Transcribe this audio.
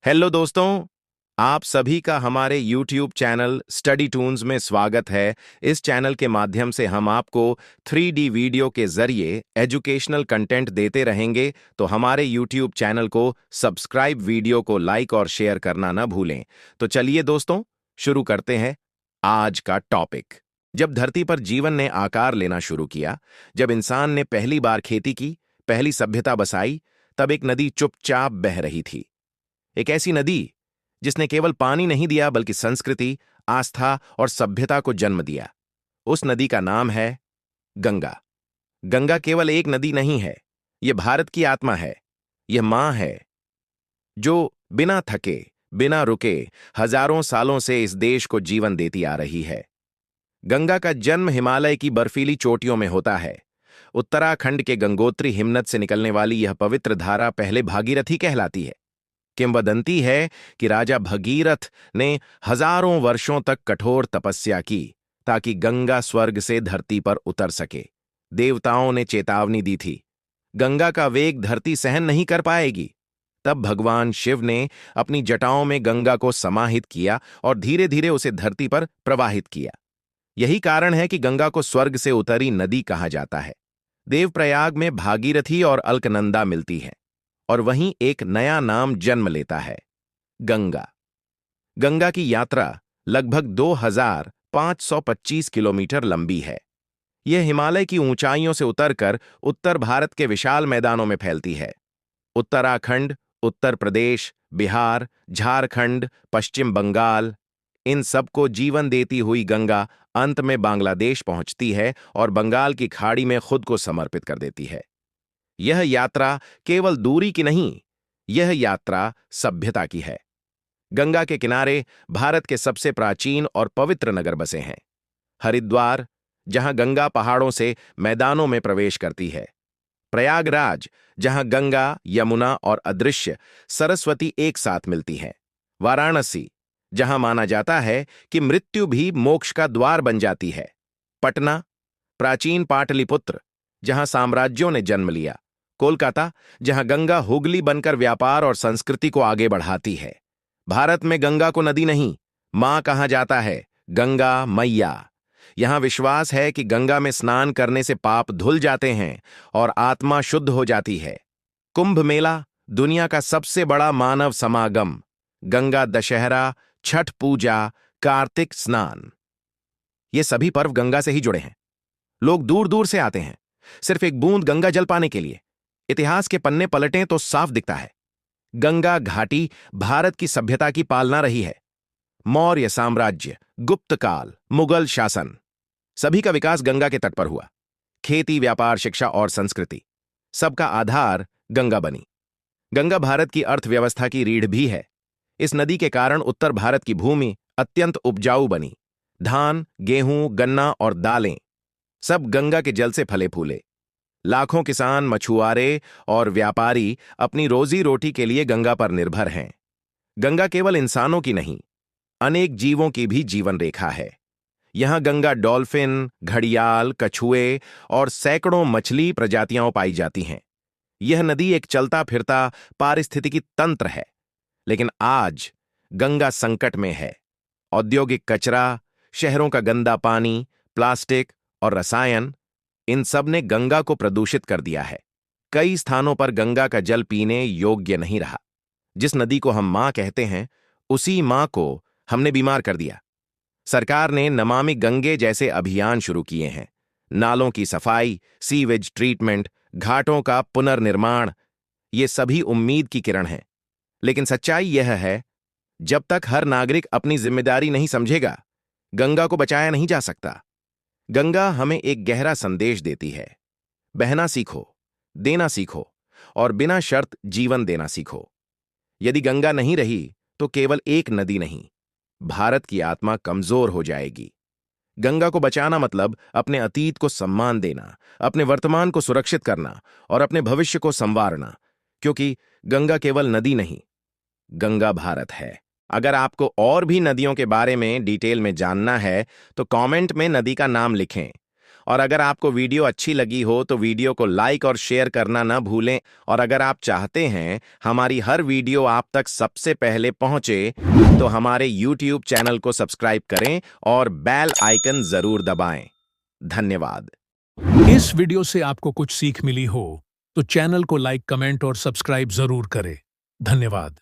Hello दोस्तों, आप सभी का हमारे YouTube चैनल स्टडी टून्स में स्वागत है। इस चैनल के माध्यम से हम आपको 3D वीडियो के जरिए एजुकेशनल कंटेंट देते रहेंगे, तो हमारे YouTube चैनल को सब्सक्राइब, वीडियो को लाइक और शेयर करना न भूलें। तो चलिए दोस्तों, शुरू करते हैं आज का टॉपिक। जब धरती पर जीवन ने आकार लेना शुरू किया, जब इंसान ने पहली बार खेती की, पहली सभ्यता बसाई, तब एक नदी चुपचाप बह रही थी। एक ऐसी नदी जिसने केवल पानी नहीं दिया बल्कि संस्कृति, आस्था और सभ्यता को जन्म दिया। उस नदी का नाम है गंगा। गंगा केवल एक नदी नहीं है, यह भारत की आत्मा है। यह मां है जो बिना थके, बिना रुके हजारों सालों से इस देश को जीवन देती आ रही है। गंगा का जन्म हिमालय की बर्फीली चोटियों में होता है। उत्तराखंड के गंगोत्री हिमनद से निकलने वाली यह पवित्र धारा पहले भागीरथी कहलाती है। किंवदंती है कि राजा भगीरथ ने हजारों वर्षों तक कठोर तपस्या की ताकि गंगा स्वर्ग से धरती पर उतर सके। देवताओं ने चेतावनी दी थी, गंगा का वेग धरती सहन नहीं कर पाएगी। तब भगवान शिव ने अपनी जटाओं में गंगा को समाहित किया और धीरे धीरे उसे धरती पर प्रवाहित किया। यही कारण है कि गंगा को स्वर्ग से उतरी नदी कहा जाता है। देवप्रयाग में भागीरथी और अलकनंदा मिलती हैं और वहीं एक नया नाम जन्म लेता है, गंगा। गंगा की यात्रा लगभग 2525 किलोमीटर लंबी है। यह हिमालय की ऊंचाइयों से उतरकर उत्तर भारत के विशाल मैदानों में फैलती है। उत्तराखंड, उत्तर प्रदेश, बिहार, झारखंड, पश्चिम बंगाल, इन सबको जीवन देती हुई गंगा अंत में बांग्लादेश पहुंचती है और बंगाल की खाड़ी में खुद को समर्पित कर देती है। यह यात्रा केवल दूरी की नहीं, यह यात्रा सभ्यता की है। गंगा के किनारे भारत के सबसे प्राचीन और पवित्र नगर बसे हैं। हरिद्वार, जहां गंगा पहाड़ों से मैदानों में प्रवेश करती है। प्रयागराज, जहां गंगा, यमुना और अदृश्य सरस्वती एक साथ मिलती हैं। वाराणसी, जहां माना जाता है कि मृत्यु भी मोक्ष का द्वार बन जाती है। पटना, प्राचीन पाटलिपुत्र, जहां साम्राज्यों ने जन्म लिया। कोलकाता, जहां गंगा हुगली बनकर व्यापार और संस्कृति को आगे बढ़ाती है। भारत में गंगा को नदी नहीं, मां कहा जाता है, गंगा मैया। यहां विश्वास है कि गंगा में स्नान करने से पाप धुल जाते हैं और आत्मा शुद्ध हो जाती है। कुंभ मेला, दुनिया का सबसे बड़ा मानव समागम। गंगा दशहरा, छठ पूजा, कार्तिक स्नान, ये सभी पर्व गंगा से ही जुड़े हैं। लोग दूर दूर से आते हैं सिर्फ एक बूंद गंगा जल पाने के लिए। इतिहास के पन्ने पलटें तो साफ दिखता है, गंगा घाटी भारत की सभ्यता की पालना रही है। मौर्य साम्राज्य, गुप्त काल, मुगल शासन, सभी का विकास गंगा के तट पर हुआ। खेती, व्यापार, शिक्षा और संस्कृति, सबका आधार गंगा बनी। गंगा भारत की अर्थव्यवस्था की रीढ़ भी है। इस नदी के कारण उत्तर भारत की भूमि अत्यंत उपजाऊ बनी। धान, गेहूं, गन्ना और दालें सब गंगा के जल से फले फूले। लाखों किसान, मछुआरे और व्यापारी अपनी रोजी रोटी के लिए गंगा पर निर्भर हैं। गंगा केवल इंसानों की नहीं, अनेक जीवों की भी जीवन रेखा है। यहां गंगा डॉल्फिन, घड़ियाल, कछुए और सैकड़ों मछली प्रजातियां पाई जाती हैं। यह नदी एक चलता फिरता पारिस्थितिकी तंत्र है। लेकिन आज गंगा संकट में है। औद्योगिक कचरा, शहरों का गंदा पानी, प्लास्टिक और रसायन, इन सब ने गंगा को प्रदूषित कर दिया है। कई स्थानों पर गंगा का जल पीने योग्य नहीं रहा। जिस नदी को हम मां कहते हैं, उसी मां को हमने बीमार कर दिया। सरकार ने नमामि गंगे जैसे अभियान शुरू किए हैं। नालों की सफाई, सीवेज ट्रीटमेंट, घाटों का पुनर्निर्माण, ये सभी उम्मीद की किरण हैं। लेकिन सच्चाई यह है, जब तक हर नागरिक अपनी जिम्मेदारी नहीं समझेगा, गंगा को बचाया नहीं जा सकता। गंगा हमें एक गहरा संदेश देती है, बहना सीखो, देना सीखो और बिना शर्त जीवन देना सीखो। यदि गंगा नहीं रही तो केवल एक नदी नहीं, भारत की आत्मा कमजोर हो जाएगी। गंगा को बचाना मतलब अपने अतीत को सम्मान देना, अपने वर्तमान को सुरक्षित करना और अपने भविष्य को संवारना, क्योंकि गंगा केवल नदी नहीं, गंगा भारत है। अगर आपको और भी नदियों के बारे में डिटेल में जानना है तो कमेंट में नदी का नाम लिखें और अगर आपको वीडियो अच्छी लगी हो तो वीडियो को लाइक और शेयर करना ना भूलें। और अगर आप चाहते हैं हमारी हर वीडियो आप तक सबसे पहले पहुंचे तो हमारे YouTube चैनल को सब्सक्राइब करें और बेल आइकन जरूर दबाएं। धन्यवाद। इस वीडियो से आपको कुछ सीख मिली हो तो चैनल को लाइक, कमेंट और सब्सक्राइब जरूर करें। धन्यवाद।